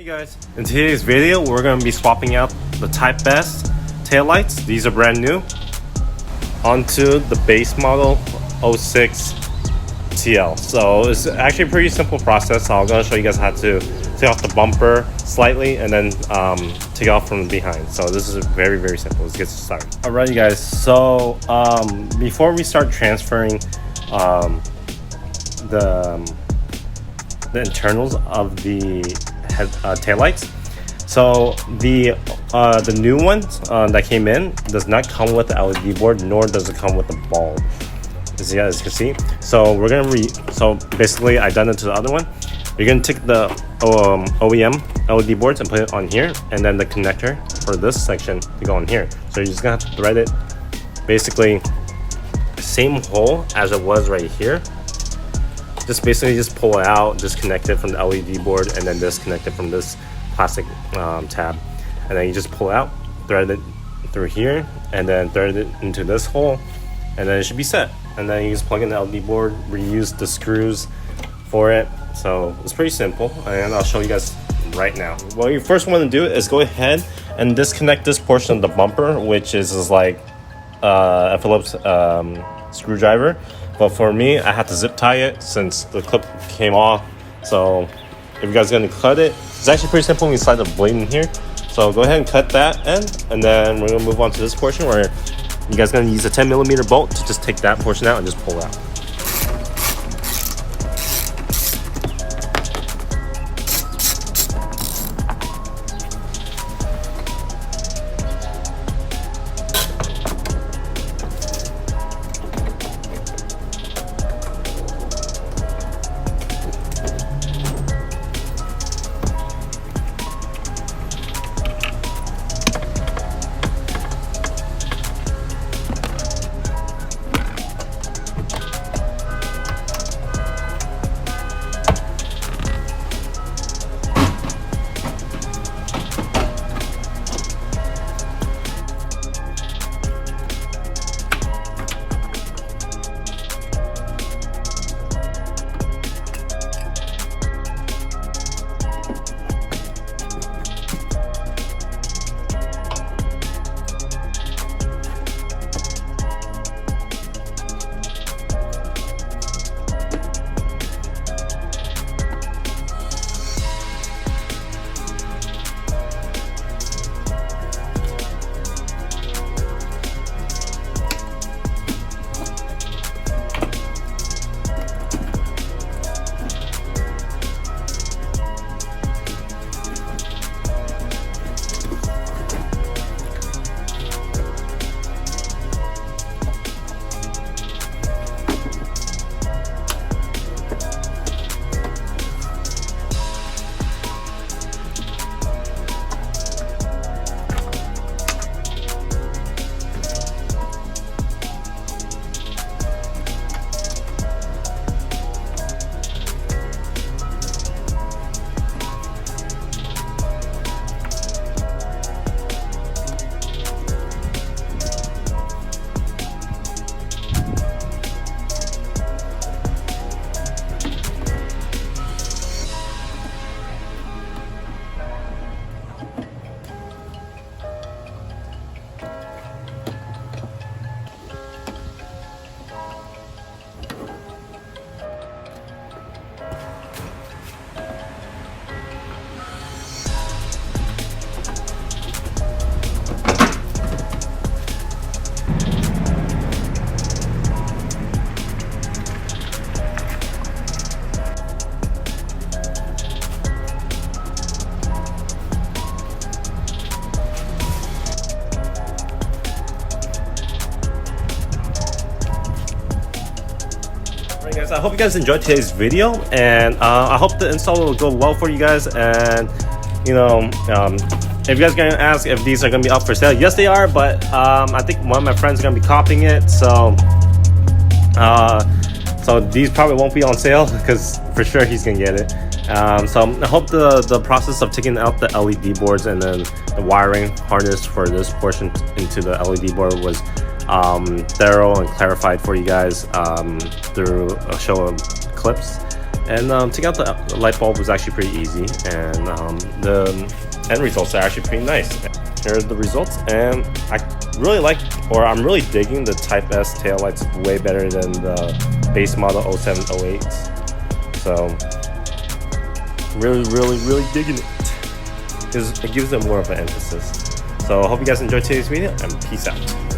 Hey guys, in today's video we're going to be swapping out the Type S taillights, these are brand new, onto the base model 06 TL. So it's actually a pretty simple process. I'm going to show you guys how to take off the bumper slightly and then take it off from behind. So this is very simple. Let's get started. Alright you guys, so before we start transferring the internals of the taillights, so the new ones that came in does not come with the LED board, nor does it come with the bulb, as you guys can see. So we're gonna so basically I done it to the other one. You're gonna take the OEM LED boards and put it on here, and then the connector for this section to go on here. So you're just gonna have to thread it basically same hole as it was right here. Just basically just pull it out, disconnect it from the LED board, and then disconnect it from this plastic tab, and then you just pull it out, thread it through here, and then thread it into this hole, and then it should be set. And then you just plug in the LED board, reuse the screws for it. So it's pretty simple, and I'll show you guys right now. What you first want to do is go ahead and disconnect this portion of the bumper, which is like a Phillips screwdriver. But for me, I had to zip tie it since the clip came off. So if you guys are gonna cut it, it's actually pretty simple when you slide the blade in here. So go ahead and cut that end, and then we're gonna move on to this portion where you guys are gonna use a 10mm bolt to just take that portion out and just pull out. Guys, I hope you guys enjoyed today's video, and I hope the install will go well for you guys. And you know, if you guys are gonna ask if these are gonna be up for sale, yes they are, but I think one of my friends is gonna be copying it, so these probably won't be on sale because for sure he's gonna get it. So I hope the process of taking out the LED boards and then the wiring harness for this portion into the LED board was thorough and clarified for you guys through a show of clips. And taking out the light bulb was actually pretty easy, and the end results are actually pretty nice. Here are the results, and I really like, or I'm really digging the Type S taillights way better than the base model 0708s. So really digging it, because it gives them more of an emphasis. So I hope you guys enjoyed today's video, and peace out.